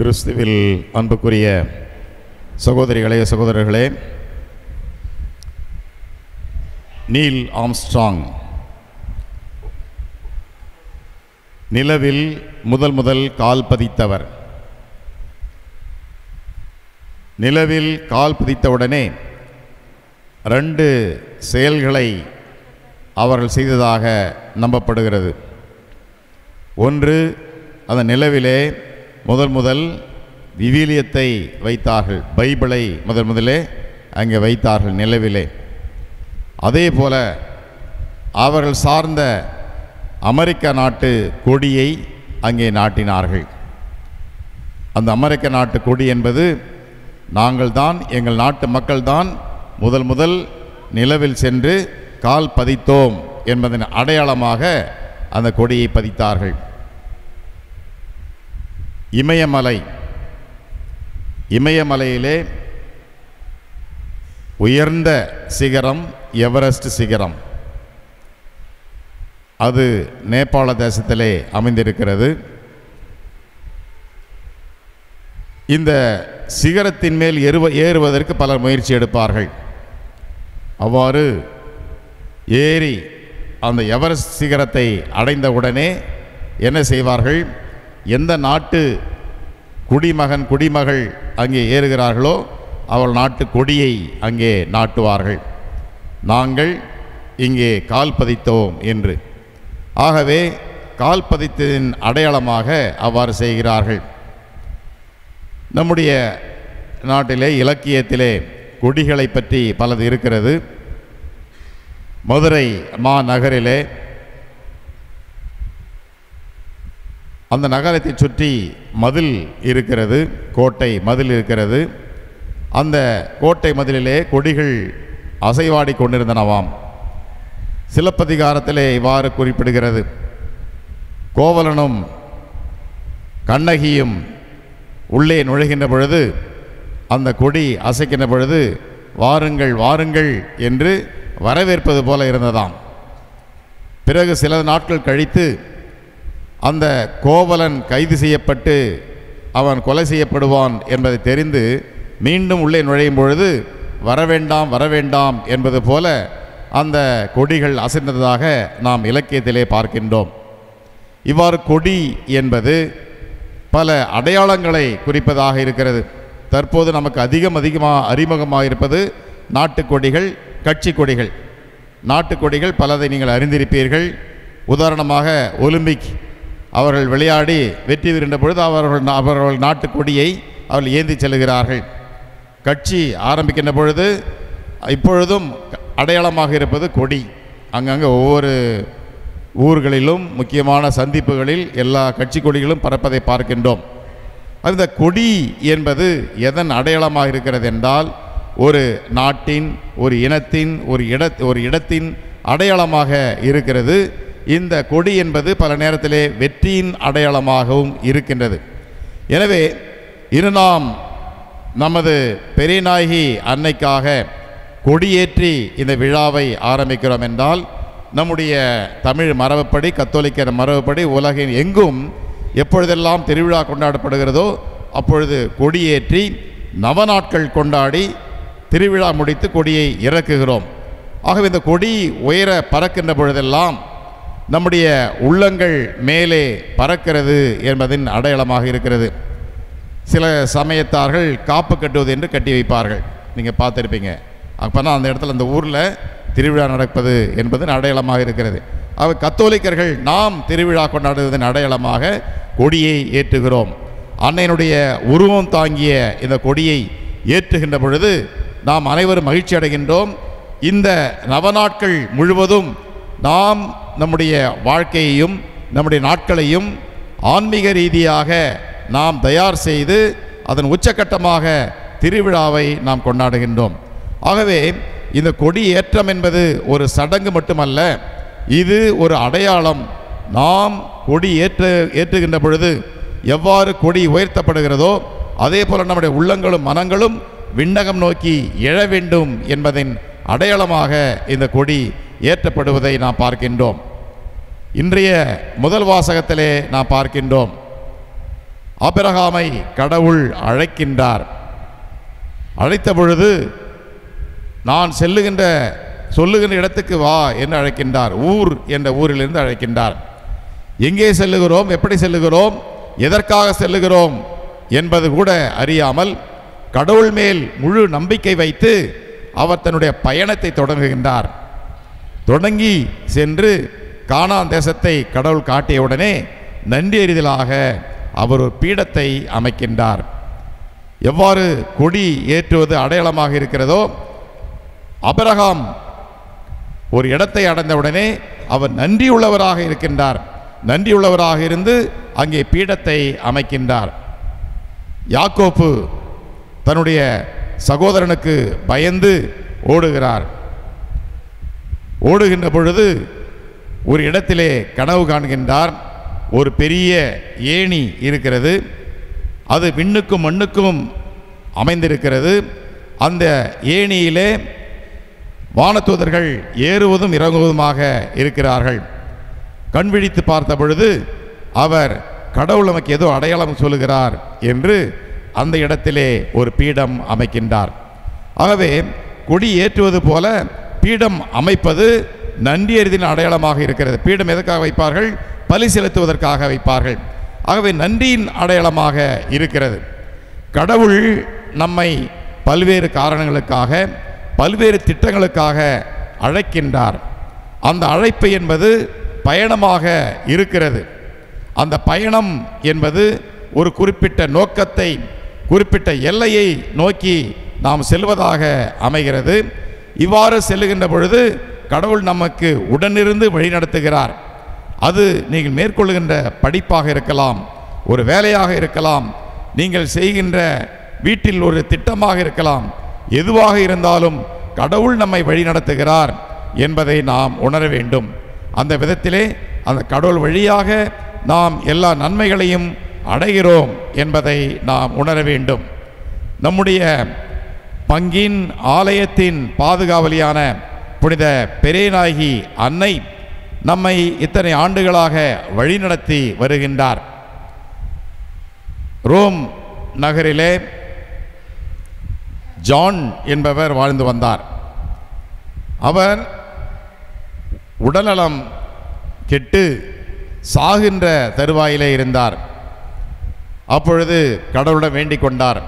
கிறிஸ்துவில் அன்புக்குரிய சகோதரிகளே சகோதரர்களே, நீல் ஆம்ஸ்ட்ராங் நிலவில் முதல் கால் பதித்தவர். நிலவில் கால் பதித்தவுடனே 2 செயல்களை அவர்கள் செய்ததாக நம்பப்படுகிறது. ஒன்று, அந்த நிலவிலே முதல் விவிலியத்தை வைத்தார்கள், பைபிளை முதலே அங்கே வைத்தார்கள் நிலவிலே. அதே போல அவர்கள் சார்ந்த அமெரிக்க நாட்டு கொடியை அங்கே நாட்டினார்கள். அந்த அமெரிக்க நாட்டு கொடி என்பது நாங்கள் தான், எங்கள் நாட்டு மக்கள் தான் முதல் நிலவில் சென்று கால் பதித்தோம் என்பதன் அடையாளமாக அந்த கொடியை பதித்தார்கள். இமயமலையிலே உயர்ந்த சிகரம் எவரெஸ்ட் சிகரம். அது நேபாள தேசத்திலே அமைந்திருக்கிறது. இந்த சிகரத்தின் மேல் ஏறுவதற்கு பலர் முயற்சி எடுப்பார்கள். அவ்வாறு ஏறி அந்த எவரெஸ்ட் சிகரத்தை அடைந்தவுடனே என்ன செய்வார்கள்? எந்த நாட்டு குடிமகள் அங்கே ஏறுகிறார்களோ அவள் நாட்டு கொடியை அங்கே நாட்டுவார்கள், நாங்கள் இங்கே கால் பதித்தோம் என்று. ஆகவே கால் பதித்ததின் அடையாளமாக அவ்வாறு செய்கிறார்கள். நம்முடைய நாட்டிலே இலக்கியத்திலே கொடிகளை பற்றி பலது இருக்கிறது. மதுரை மாநகரிலே அந்த நகரத்தை சுற்றி மதில் இருக்கிறது, கோட்டை மதில் இருக்கிறது. அந்த கோட்டை மதிலிலே கொடிகள் அசைவாடி கொண்டிருந்தனவாம். சிலப்பதிகாரத்திலே இவ்வாறு குறிப்பிடுகிறது: கோவலனும் கண்ணகியும் உள்ளே நுழைகின்ற பொழுது அந்த கொடி அசைக்கின்ற பொழுது வாருங்கள் வாருங்கள் என்று வரவேற்பது போல இருந்ததாம். பிறகு சில நாட்கள் கழித்து அந்த கோவலன் கைது செய்யப்பட்டு அவன் கொலை செய்யப்படுவான் என்பதை தெரிந்து மீண்டும் உள்ளே நுழையும் பொழுது வரவேண்டாம் வரவேண்டாம் என்பது போல அந்த கொடிகள் அசைந்ததாக நாம் இலக்கியத்திலே பார்க்கின்றோம். இவ்வாறு கொடி என்பது பல அடையாளங்களை குறிப்பதாக இருக்கிறது. தற்போது நமக்கு அதிகமாக அறிமுகமாக இருப்பது நாட்டுக்கொடிகள், கட்சி கொடிகள். நாட்டுக்கொடிகள் பலதை நீங்கள் அறிந்திருப்பீர்கள். உதாரணமாக ஒலிம்பிக் அவர்கள் விளையாடி வெற்றி பெறுகின்ற பொழுது அவர்கள் நாட்டுக்கொடியை அவர்கள் ஏந்தி செல்கிறார்கள். கட்சி ஆரம்பிக்கின்ற பொழுது இப்பொழுதும் அடையாளமாக இருப்பது கொடி. அங்கங்கே ஒவ்வொரு ஊர்களிலும் முக்கியமான சந்திப்புகளில் எல்லா கட்சி கொடிகளும் பறப்பதை பார்க்கின்றோம். அந்த கொடி என்பது எதன் அடையாளமாக இருக்கிறது என்றால், ஒரு நாட்டின், ஒரு இனத்தின், ஒரு இடத்தின் அடையாளமாக இருக்கிறது. இந்த கொடி என்பது பல நேரத்திலே வெற்றியின் அடையாளமாகவும் இருக்கின்றது. எனவே இன்று நாம் நமது பெரியநாயகி அன்னைக்காக கொடியேற்றி இந்த விழாவை ஆரம்பிக்கிறோம் என்றால், நம்முடைய தமிழ் மரபுப்படி, கத்தோலிக்க மரபுப்படி உலகின் எங்கும் எப்பொழுதெல்லாம் திருவிழா கொண்டாடப்படுகிறதோ அப்பொழுது கொடியேற்றி நவநாட்கள் கொண்டாடி திருவிழா முடித்து கொடியை இறக்குகிறோம். ஆகவே இந்த கொடி உயர பறக்கின்ற பொழுதெல்லாம் நம்முடைய உள்ளங்கள் மேலே பறக்கிறது என்பதின் அடையாளமாக இருக்கிறது. சில சமயத்தார்கள் காப்பு கட்டுவது என்று கட்டி வைப்பார்கள், நீங்கள் பார்த்துருப்பீங்க. அப்போனா அந்த இடத்துல அந்த ஊரில் திருவிழா நடப்பது என்பதன் அடையாளமாக இருக்கிறது. கத்தோலிக்கர்கள் நாம் திருவிழா கொண்டாடுவதன் அடையாளமாக கொடியை ஏற்றுகிறோம். அன்னையினுடைய உருவம் தாங்கிய இந்த கொடியை ஏற்றுகின்ற பொழுது நாம் அனைவரும் மகிழ்ச்சி அடைகின்றோம். இந்த நவநாட்கள் முழுவதும் நாம் நம்முடைய வாழ்க்கையையும் நம்முடைய நாட்களையும் ஆன்மீக ரீதியாக நாம் தயார் செய்து அதன் உச்சக்கட்டமாக திருவிழாவை நாம் கொண்டாடுகின்றோம். ஆகவே இந்த கொடி ஏற்றம் என்பது ஒரு சடங்கு மட்டுமல்ல, இது ஒரு அடையாளம். நாம் கொடி ஏற்றுகின்ற பொழுது எவ்வாறு கொடி உயர்த்தப்படுகிறதோ அதே போல நம்முடைய உள்ளங்களும் மனங்களும் விண்ணகம் நோக்கி எழ வேண்டும் என்பதின் அடையாளமாக இந்த கொடி ஏற்றப்படுவதை நாம் பார்க்கின்றோம். இன்றைய முதல் வாசகத்திலே நாம் பார்க்கின்றோம், ஆபிரகாமை கடவுள் அழைக்கின்றார். அழைத்த பொழுது நான் சொல்லுகின்ற இடத்துக்கு வா என்று அழைக்கின்றார். ஊர் என்ற ஊரிலிருந்து அழைக்கின்றார். எங்கே செல்லுகிறோம், எப்படி செல்லுகிறோம், எதற்காக செல்லுகிறோம் என்பது கூட அறியாமல் கடவுள் மேல் முழு நம்பிக்கை வைத்து அவர் தன்னுடைய பயணத்தை தொடங்குகின்றார். தொடங்கி சென்று கானான் தேசத்தை கடவுள் காட்டியவுடனே நன்றி அறிதலாக அவர் ஒரு பீடத்தை அமைக்கின்றார். எவ்வாறு கொடி ஏற்றுவது அடையாளமாக இருக்கிறதோ, ஆபிரகாம் ஒரு இடத்தை அடைந்தவுடனே அவர் நன்றியுள்ளவராக இருக்கின்றார். நன்றியுள்ளவராக இருந்து அங்கே பீடத்தை அமைக்கின்றார். யாக்கோப்பு தன்னுடைய சகோதரனுக்கு பயந்து ஓடுகிறார். ஓடுகின்ற பொழுது ஒரு இடத்திலே கனவு காண்கின்றார். ஒரு பெரிய ஏணி இருக்கிறது. அது விண்ணுக்கும் மண்ணுக்கும் அமைந்திருக்கிறது. அந்த ஏணியிலே வானதூதர்கள் ஏறுவதும் இறங்குவதுமாக இருக்கிறார்கள். கண் விழித்து பார்த்த பொழுது அவர் கடவுள் நமக்கு ஏதோ அடையாளம் சொல்லுகிறார் என்று அந்த இடத்திலே ஒரு பீடம் அமைக்கின்றார். ஆகவே கொடி ஏற்றுவது போல பீடம் அமைப்பது நன்றி அறிதலின் அடையாளமாக இருக்கிறது. பீடம் எதற்காக வைப்பார்கள்? பலி செலுத்துவதற்காக வைப்பார்கள். ஆகவே நன்றியின் அடையாளமாக இருக்கிறது. கடவுள் நம்மை பல்வேறு காரணங்களுக்காக பல்வேறு திட்டங்களுக்காக அழைக்கின்றார். அந்த அழைப்பு என்பது பயணமாக இருக்கிறது. அந்த பயணம் என்பது ஒரு குறிப்பிட்ட நோக்கத்தை, குறிப்பிட்ட எல்லையை நோக்கி நாம் செல்வதாக அமைகிறது. இவ்வாறு செல்லுகின்ற பொழுது கடவுள் நமக்கு உடனிருந்து வழிநடத்துகிறார். அது நீங்கள் மேற்கொள்ளுகின்ற படிப்பாக இருக்கலாம், ஒரு வேலையாக இருக்கலாம், நீங்கள் செய்கின்ற வீட்டில் ஒரு திட்டமாக இருக்கலாம். எதுவாக இருந்தாலும் கடவுள் நம்மை வழிநடத்துகிறார் என்பதை நாம் உணர வேண்டும். அந்த விதத்திலே அந்த கடவுள் வழியாக நாம் எல்லா நன்மைகளையும் அடைகிறோம் என்பதை நாம் உணர வேண்டும். நம்முடைய பங்கின் ஆலயத்தின் பாதுகாவலியான புனித பெரியநாயகி அன்னை நம்மை இத்தனை ஆண்டுகளாக வழிநடத்தி வருகின்றார். ரோம் நகரிலே ஜான் என்பவர் வாழ்ந்து வந்தார். அவர் உடல்நலம் கெட்டு சாகின்ற தருவாயிலே இருந்தார். அப்பொழுது கடவுளிடம் வேண்டிக் கொண்டார்,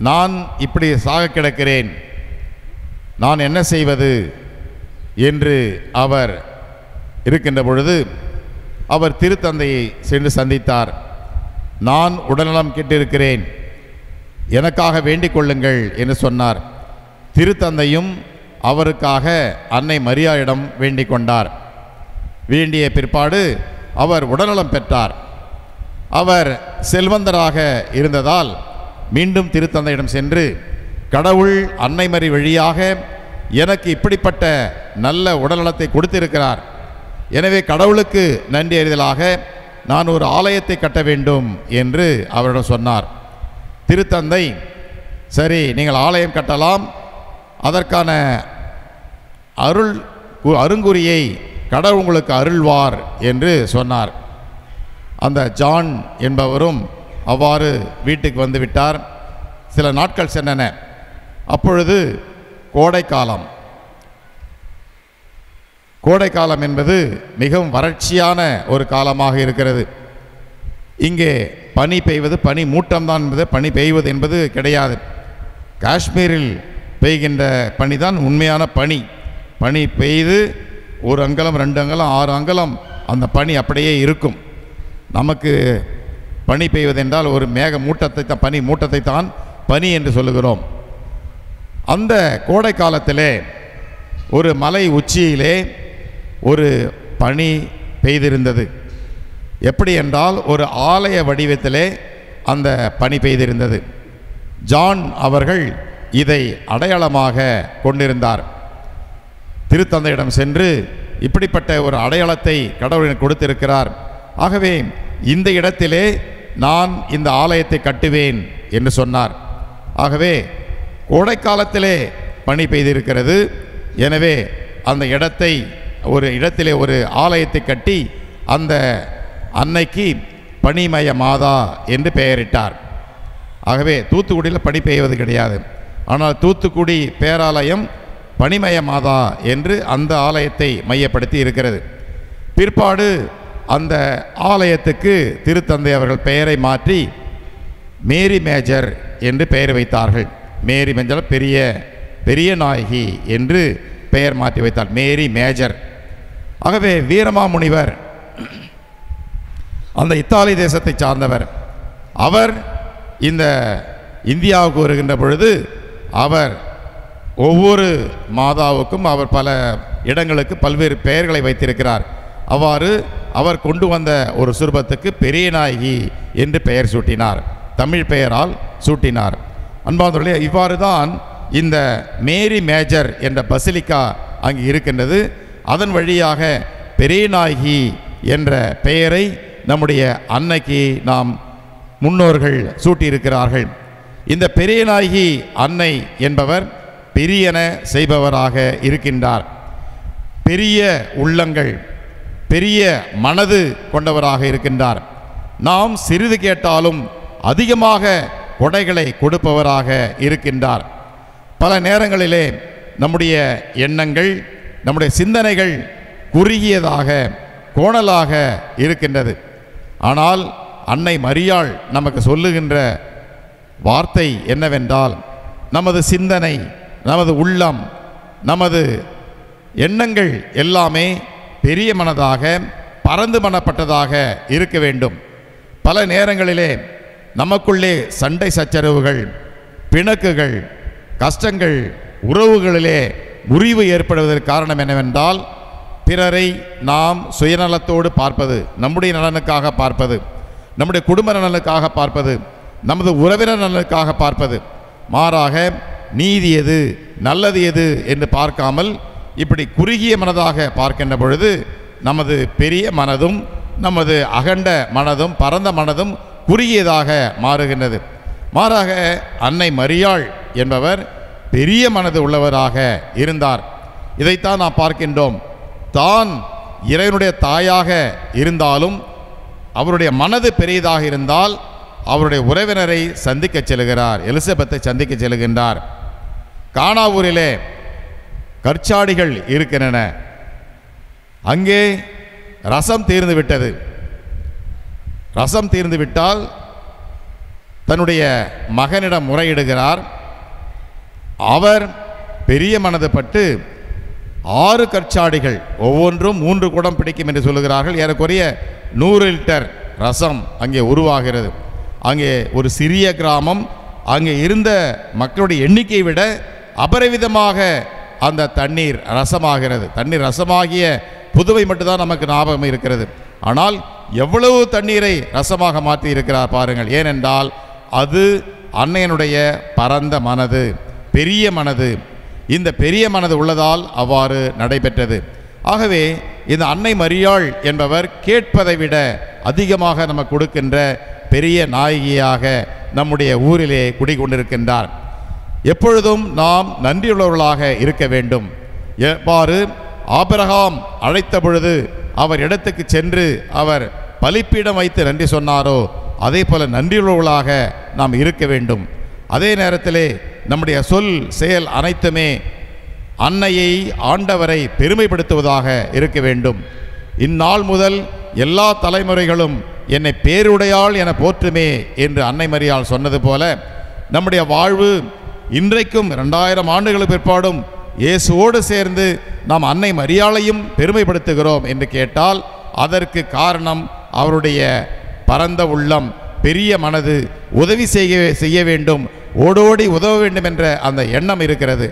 நான் இப்படி சாக கிடக்கிறேன், நான் என்ன செய்வது என்று அவர் இருக்கின்ற பொழுது அவர் திருத்தந்தையை சென்று சந்தித்தார். நான் உடல்நலம் கெட்டிருக்கிறேன், எனக்காக வேண்டிக் கொள்ளுங்கள் என்று சொன்னார். திருத்தந்தையும் அவருக்காக அன்னை மரியாளிடம் வேண்டிக் கொண்டார். வேண்டிய பிற்பாடு அவர் உடல்நலம் பெற்றார். அவர் செல்வந்தராக இருந்ததால் மீண்டும் திருத்தந்தையிடம் சென்று, கடவுள் அன்னை மரி வழியாக எனக்கு இப்படிப்பட்ட நல்ல உடல்நலத்தை கொடுத்திருக்கிறார், எனவே கடவுளுக்கு நன்றி அறிதலாக நான் ஒரு ஆலயத்தை கட்ட வேண்டும் என்று அவரிடம் சொன்னார். திருத்தந்தை, சரி நீங்கள் ஆலயம் கட்டலாம், அதற்கான அருங்குறியை கடவுள் உங்களுக்கு அருள்வார் என்று சொன்னார். அந்த ஜான் என்பவரும் அவ்வாறு வீட்டுக்கு வந்துவிட்டார். சில நாட்கள் சென்றன. அப்பொழுது கோடைக்காலம். கோடைக்காலம் என்பது மிகவும் வறட்சியான ஒரு காலமாக இருக்கிறது. இங்கே பனி பெய்வது பனி மூட்டம்தான் என்பது, பனி பெய்வது என்பது கிடையாது. காஷ்மீரில் பெய்கின்ற பனிதான் உண்மையான பனி. பனி பெய்து ஒரு அங்கலம் 2 அங்கலம் 6 அங்கலம் அந்த பனி அப்படியே இருக்கும். நமக்கு பனி பெய்வதென்றால் ஒரு மேக மூட்டத்தை தான், பனி மூட்டத்தை தான் பனி என்று சொல்லுகிறோம். அந்த கோடை காலத்திலே ஒரு மலை உச்சியிலே ஒரு பனி பெய்திருந்தது. எப்படி என்றால் ஒரு ஆலய வடிவத்திலே அந்த பனி பெய்திருந்தது. ஜான் அவர்கள் இதை அடையாளமாக கொண்டிருந்தார். திருத்தந்தையிடம் சென்று இப்படிப்பட்ட ஒரு அடையாளத்தை கடவுள் கொடுத்திருக்கிறார், ஆகவே இந்த இடத்திலே நான் இந்த ஆலயத்தை கட்டுவேன் என்று சொன்னார். ஆகவே கோடைக்காலத்திலே பனி பெய்திருக்கிறது, எனவே அந்த இடத்திலே ஒரு ஆலயத்தை கட்டி அந்த அன்னைக்கு பனிமய மாதா என்று பெயரிட்டார். ஆகவே தூத்துக்குடியில் பனி பெய்வது கிடையாது. ஆனால் தூத்துக்குடி பேராலயம் பனிமய மாதா என்று அந்த ஆலயத்தை மையப்படுத்தி இருக்கிறது. பிற்பாடு அந்த ஆலயத்துக்கு திருத்தந்தை அவர்கள் பெயரை மாற்றி மேரி மேஜர் என்று பெயர் வைத்தார்கள். மேரி மேஜர் பெரிய பெரிய நாயகி என்று பெயர் மாற்றி வைத்தார், மேரி மேஜர். ஆகவே வீரமாமுனிவர் அந்த இத்தாலி தேசத்தை சார்ந்தவர். அவர் இந்த இந்தியாவுக்கு வருகின்ற பொழுது அவர் ஒவ்வொரு மாதாவுக்கும் அவர் பல இடங்களுக்கு பல்வேறு பெயர்களை வைத்திருக்கிறார். அவ்வாறு அவர் கொண்டு வந்த ஒரு சுரூபத்துக்கு பெரிய நாயகி என்று பெயர் சூட்டினார், தமிழ் பெயரால் சூட்டினார். அன்பார்ந்தவர்களே, இவ்வாறு தான் இந்த மேரி மேஜர் என்ற பசிலிக்கா அங்கு இருக்கின்றது. அதன் வழியாக பெரிய நாயகி என்ற பெயரை நம்முடைய அன்னைக்கு நாம் முன்னோர்கள் சூட்டியிருக்கிறார்கள். இந்த பெரிய நாயகி அன்னை என்பவர் பெரியன செய்பவராக இருக்கின்றார். பெரிய உள்ளங்கள், பெரிய மனது கொண்டவராக இருக்கின்றார். நாம் சிறிது கேட்டாலும் அதிகமாக கொடைகளை கொடுப்பவராக இருக்கின்றார். பல நேரங்களிலே நம்முடைய எண்ணங்கள், நம்முடைய சிந்தனைகள் குறுகியதாக கோணலாக இருக்கின்றது. ஆனால் அன்னை மரியாள் நமக்கு சொல்லுகின்ற வார்த்தை என்னவென்றால், நமது சிந்தனை, நமது உள்ளம், நமது எண்ணங்கள் எல்லாமே பெரிய மனதாக, பரந்து மனப்பட்டதாக இருக்க வேண்டும். பல நேரங்களிலே நமக்குள்ளே சண்டை சச்சரவுகள், பிணக்குகள், கஷ்டங்கள், உறவுகளிலே முறிவு ஏற்படுவதற்கு காரணம் என்னவென்றால், பிறரை நாம் சுயநலத்தோடு பார்ப்பது, நம்முடைய நலனுக்காக பார்ப்பது, நம்முடைய குடும்ப நலனுக்காக பார்ப்பது, நமது உறவினர் நலனுக்காக பார்ப்பது, மாறாக நீதி எது, நல்லது எது என்று பார்க்காமல் இப்படி குறுகிய மனதாக பார்க்கின்ற பொழுது நமது பெரிய மனதும், நமது அகண்ட மனதும், பரந்த மனதும் குறுகியதாக மாறுகின்றது. மாறாக அன்னை மரியாள் என்பவர் பெரிய மனது உள்ளவராக இருந்தார். இதைத்தான் நாம் பார்க்கின்றோம். தான் இறைவனுடைய தாயாக இருந்தாலும் அவருடைய மனது பெரியதாக இருந்தால் அவருடைய உறவினரை சந்திக்க செல்கிறார், எலிசபெத்தை சந்திக்க செல்கின்றார். கானாவூரிலே கற்சாடிகள் இருக்கின்றன. அங்கே ரசம் தீர்ந்து விட்டது. ரசம் தீர்ந்து விட்டால் தன்னுடைய மகனிடம் முறையிடுகிறார். அவர் பெரிய மனது பட்டு 6 கற்சாடிகள், ஒவ்வொன்றும் 3 குடம் பிடிக்கும் என்று சொல்லுகிறார்கள். ஏறக்குறைய 100 லிட்டர் ரசம் அங்கே உருவாகிறது. அங்கே ஒரு சிறிய கிராமம். அங்கே இருந்த மக்களுடைய எண்ணிக்கையை விட அபரிவிதமாக அந்த தண்ணீர் ரசமாகிறது. தண்ணீர் ரசமாகிய புதுவை மட்டும்தான் நமக்கு ஞாபகம் இருக்கிறது. ஆனால் எவ்வளவு தண்ணீரை ரசமாக மாற்றி இருக்கிறார் பாருங்கள். ஏனென்றால் அது அன்னையனுடைய பரந்த மனது, பெரிய மனது. இந்த பெரிய மனது உள்ளதால் அவ்வாறு நடைபெற்றது. ஆகவே இந்த அன்னை மரியாள் என்பவர் கேட்பதை விட அதிகமாக நமக்கு கொடுக்கின்ற பெரிய நாயகியாக நம்முடைய ஊரிலே குடிகொண்டிருக்கின்றார். எப்பொழுதும் நாம் நன்றியுள்ளவர்களாக இருக்க வேண்டும். எவ்வாறு ஆபிரகாம் அழைத்த பொழுது அவர் இடத்துக்கு சென்று அவர் பலிப்பீடம் வைத்து நன்றி சொன்னாரோ அதே போல நன்றியுள்ளவர்களாக நாம் இருக்க வேண்டும். அதே நேரத்திலே நம்முடைய சொல் செயல் அனைத்துமே அன்னையை, ஆண்டவரை பெருமைப்படுத்துவதாக இருக்க வேண்டும். இந்நாள் முதல் எல்லா தலைமுறைகளும் என்னை பேருடையாள் என போற்றுமே என்று அன்னை மரியாள் சொன்னது போல நம்முடைய வாழ்வு இன்றைக்கும் 2000 ஆண்டுகளுக்கு பிற்பாடும் இயேசுவோடு சேர்ந்து நாம் அன்னை மரியாளையும் பெருமைப்படுத்துகிறோம் என்று கேட்டால் அதற்கு காரணம் அவருடைய பரந்த உள்ளம், பெரிய மனது, உதவி செய்ய வேண்டும், ஓடோடி உதவ வேண்டும் என்ற அந்த எண்ணம் இருக்கிறது.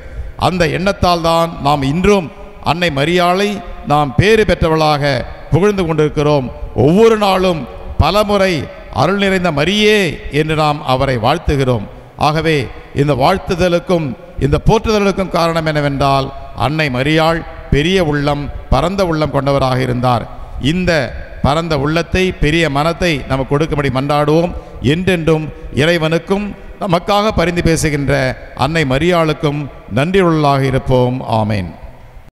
அந்த எண்ணத்தால் தான் நாம் இன்றும் அன்னை மரியாளை நாம் பேறு பெற்றவளாக புகழ்ந்து கொண்டிருக்கிறோம். ஒவ்வொரு நாளும் பலமுறை அருள் நிறைந்த மரியே என்று நாம் அவரை வாழ்த்துகிறோம். ஆகவே இந்த வாழ்த்துதலுக்கும் இந்த போற்றுதலுக்கும் காரணம் என்னவென்றால் அன்னை மரியாள் பெரிய உள்ளம், பரந்த உள்ளம் கொண்டவராக இருந்தார். இந்த பரந்த உள்ளத்தை, பெரிய மனத்தை நமக்கு கொடுக்கும்படி மன்றாடுவோம். என்றென்றும் இறைவனுக்கும் நமக்காக பரிந்து பேசுகின்ற அன்னை மரியாளுக்கும் நன்றியுள்ளவர்களாக இருப்போம். ஆமேன்.